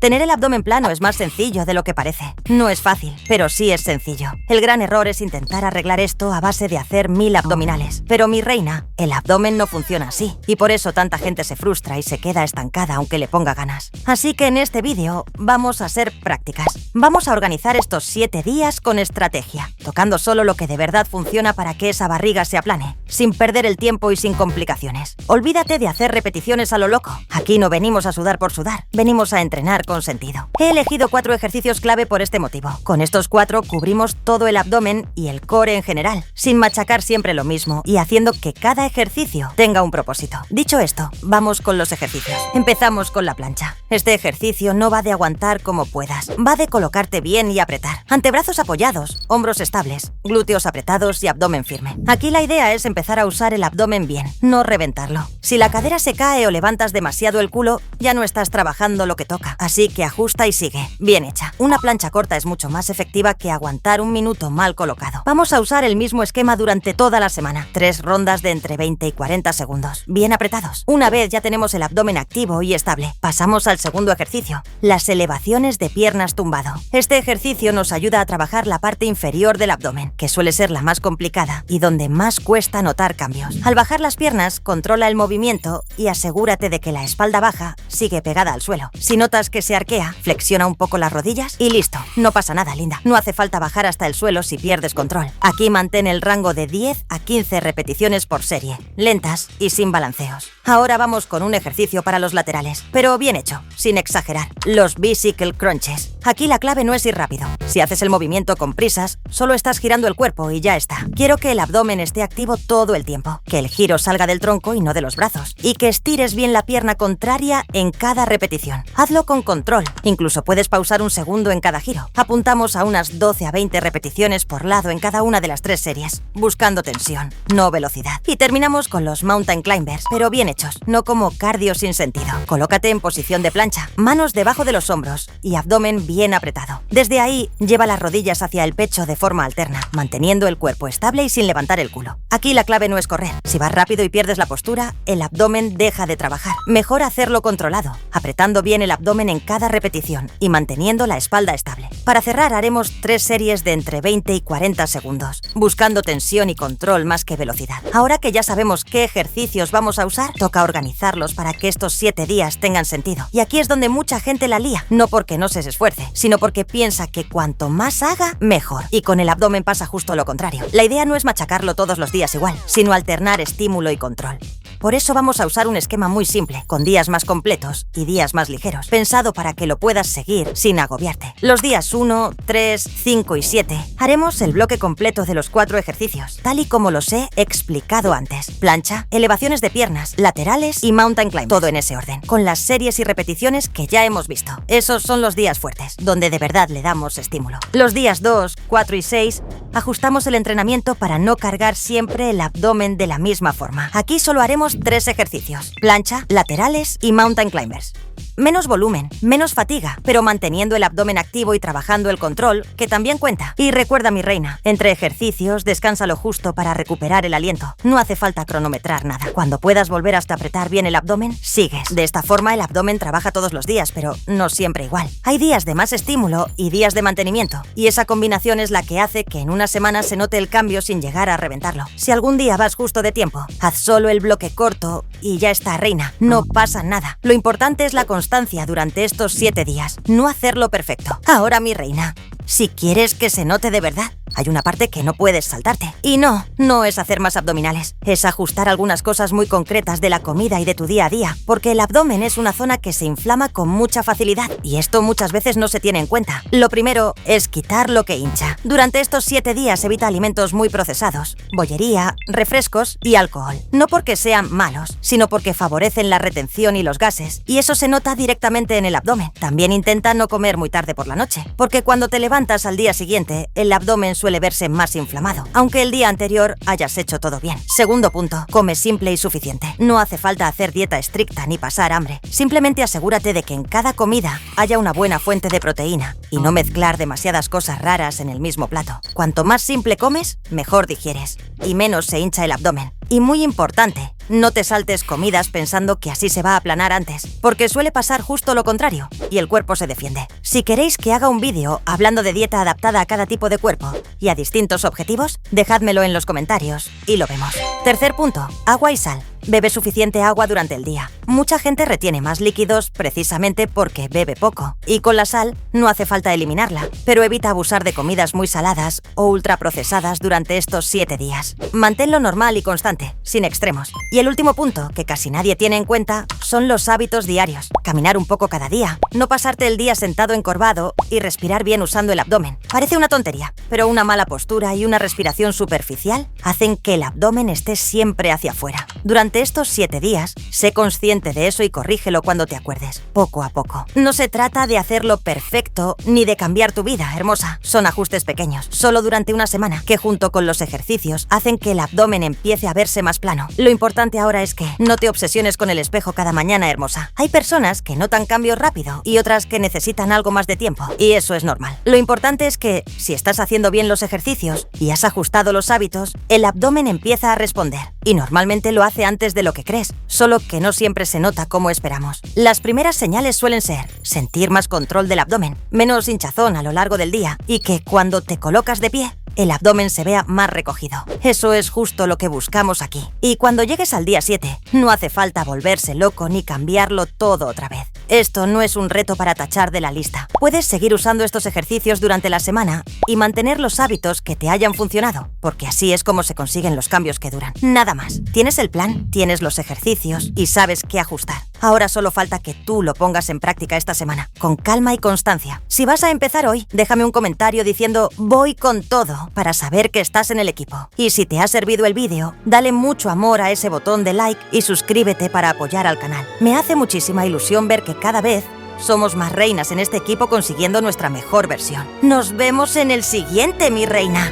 Tener el abdomen plano es más sencillo de lo que parece. No es fácil, pero sí es sencillo. El gran error es intentar arreglar esto a base de hacer 1000 abdominales. Pero mi reina, el abdomen no funciona así, y por eso tanta gente se frustra y se queda estancada aunque le ponga ganas. Así que en este vídeo vamos a ser prácticas. Vamos a organizar estos 7 días con estrategia, tocando solo lo que de verdad funciona para que esa barriga se aplane, sin perder el tiempo y sin complicaciones. Olvídate de hacer repeticiones a lo loco. Aquí no venimos a sudar por sudar, venimos a entrenar con sentido. He elegido 4 ejercicios clave por este motivo. Con estos 4 cubrimos todo el abdomen y el core en general, sin machacar siempre lo mismo y haciendo que cada ejercicio tenga un propósito. Dicho esto, vamos con los ejercicios. Empezamos con la plancha. Este ejercicio no va de aguantar como puedas, va de colocarte bien y apretar. Antebrazos apoyados, hombros estables, glúteos apretados y abdomen firme. Aquí la idea es empezar a usar el abdomen bien, no reventarlo. Si la cadera se cae o levantas demasiado el culo, ya no estás trabajando lo que toca. Así que ajusta y sigue. Bien hecha. Una plancha corta es mucho más efectiva que aguantar un minuto mal colocado. Vamos a usar el mismo esquema durante toda la semana. 3 rondas de entre 20 y 40 segundos. Bien apretados. Una vez ya tenemos el abdomen activo y estable, pasamos al segundo ejercicio, las elevaciones de piernas tumbado. Este ejercicio nos ayuda a trabajar la parte inferior del abdomen, que suele ser la más complicada y donde más cuesta notar cambios. Al bajar las piernas, controla el movimiento y asegúrate de que la espalda baja sigue pegada al suelo. Si notas que se arquea, flexiona un poco las rodillas y listo. No pasa nada, linda. No hace falta bajar hasta el suelo si pierdes control. Aquí mantén el rango de 10 a 15 repeticiones por serie, lentas y sin balanceos. Ahora vamos con un ejercicio para los laterales, pero bien hecho, sin exagerar. Los bicycle crunches. Aquí la clave no es ir rápido. Si haces el movimiento con prisas, solo estás girando el cuerpo y ya está. Quiero que el abdomen esté activo todo el tiempo, que el giro salga del tronco y no de los brazos, y que estires bien la pierna contraria en cada repetición. Hazlo con control. Incluso puedes pausar un segundo en cada giro. Apuntamos a unas 12 a 20 repeticiones por lado en cada una de las 3 series, buscando tensión, no velocidad. Y terminamos con los mountain climbers, pero bien hechos, no como cardio sin sentido. Colócate en posición de plancha, manos debajo de los hombros y abdomen bien apretado. Desde ahí, lleva las rodillas hacia el pecho de forma alterna, manteniendo el cuerpo estable y sin levantar el culo. Aquí la clave no es correr. Si vas rápido y pierdes la postura, el abdomen deja de trabajar. Mejor hacerlo controlado, apretando bien el abdomen en cada repetición y manteniendo la espalda estable. Para cerrar, haremos 3 series de entre 20 y 40 segundos, buscando tensión y control más que velocidad. Ahora que ya sabemos qué ejercicios vamos a usar, toca organizarlos para que estos 7 días tengan sentido. Y aquí es donde mucha gente la lía, no porque no se esfuerce, sino porque piensa que cuanto más haga, mejor. Y con el abdomen pasa justo lo contrario. La idea no es machacarlo todos los días igual, sino alternar estímulo y control. Por eso vamos a usar un esquema muy simple, con días más completos y días más ligeros, pensado para que lo puedas seguir sin agobiarte. Los días 1, 3, 5 y 7 haremos el bloque completo de los 4 ejercicios, tal y como los he explicado antes. Plancha, elevaciones de piernas, laterales y mountain climb, todo en ese orden, con las series y repeticiones que ya hemos visto. Esos son los días fuertes, donde de verdad le damos estímulo. Los días 2, 4 y 6 ajustamos el entrenamiento para no cargar siempre el abdomen de la misma forma. Aquí solo haremos 3 ejercicios: plancha, laterales y mountain climbers. Menos volumen, menos fatiga, pero manteniendo el abdomen activo y trabajando el control, que también cuenta. Y recuerda, mi reina, entre ejercicios descansa lo justo para recuperar el aliento. No hace falta cronometrar nada. Cuando puedas volver hasta apretar bien el abdomen, sigues. De esta forma el abdomen trabaja todos los días, pero no siempre igual. Hay días de más estímulo y días de mantenimiento, y esa combinación es la que hace que en una semana se note el cambio sin llegar a reventarlo. Si algún día vas justo de tiempo, haz solo el bloque corto y ya está, reina. No pasa nada. Lo importante es la constancia durante estos 7 días, no hacerlo perfecto. Ahora, mi reina, si quieres que se note de verdad, hay una parte que no puedes saltarte. Y no es hacer más abdominales. Es ajustar algunas cosas muy concretas de la comida y de tu día a día, porque el abdomen es una zona que se inflama con mucha facilidad, y esto muchas veces no se tiene en cuenta. Lo primero es quitar lo que hincha. Durante estos 7 días evita alimentos muy procesados, bollería, refrescos y alcohol. No porque sean malos, sino porque favorecen la retención y los gases, y eso se nota directamente en el abdomen. También intenta no comer muy tarde por la noche, porque cuando te levantas al día siguiente, el abdomen suele verse más inflamado, aunque el día anterior hayas hecho todo bien. Segundo punto, come simple y suficiente. No hace falta hacer dieta estricta ni pasar hambre. Simplemente asegúrate de que en cada comida haya una buena fuente de proteína y no mezclar demasiadas cosas raras en el mismo plato. Cuanto más simple comes, mejor digieres y menos se hincha el abdomen. Y muy importante, no te saltes comidas pensando que así se va a aplanar antes, porque suele pasar justo lo contrario, y el cuerpo se defiende. Si queréis que haga un vídeo hablando de dieta adaptada a cada tipo de cuerpo y a distintos objetivos, dejádmelo en los comentarios y lo vemos. Tercer punto, agua y sal. Bebe suficiente agua durante el día. Mucha gente retiene más líquidos precisamente porque bebe poco. Y con la sal no hace falta eliminarla, pero evita abusar de comidas muy saladas o ultraprocesadas durante estos 7 días. Manténlo normal y constante, sin extremos. Y el último punto, que casi nadie tiene en cuenta, son los hábitos diarios. Caminar un poco cada día, no pasarte el día sentado encorvado y respirar bien usando el abdomen. Parece una tontería, pero una mala postura y una respiración superficial hacen que el abdomen esté siempre hacia afuera. Durante estos 7 días, sé consciente de eso y corrígelo cuando te acuerdes, poco a poco. No se trata de hacerlo perfecto ni de cambiar tu vida, hermosa. Son ajustes pequeños, solo durante una semana, que junto con los ejercicios hacen que el abdomen empiece a verse más plano. Lo importante ahora es que no te obsesiones con el espejo cada mañana, hermosa. Hay personas que notan cambios rápido y otras que necesitan algo más de tiempo, y eso es normal. Lo importante es que, si estás haciendo bien los ejercicios y has ajustado los hábitos, el abdomen empieza a responder, y normalmente lo hace antes de lo que crees, solo que no siempre se nota como esperamos. Las primeras señales suelen ser sentir más control del abdomen, menos hinchazón a lo largo del día y que cuando te colocas de pie, el abdomen se vea más recogido. Eso es justo lo que buscamos aquí. Y cuando llegues al día 7, no hace falta volverse loco ni cambiarlo todo otra vez. Esto no es un reto para tachar de la lista. Puedes seguir usando estos ejercicios durante la semana y mantener los hábitos que te hayan funcionado, porque así es como se consiguen los cambios que duran. Nada más. Tienes el plan, tienes los ejercicios y sabes qué ajustar. Ahora solo falta que tú lo pongas en práctica esta semana, con calma y constancia. Si vas a empezar hoy, déjame un comentario diciendo "voy con todo" para saber que estás en el equipo. Y si te ha servido el vídeo, dale mucho amor a ese botón de like y suscríbete para apoyar al canal. Me hace muchísima ilusión ver que cada vez somos más reinas en este equipo consiguiendo nuestra mejor versión. Nos vemos en el siguiente, mi reina.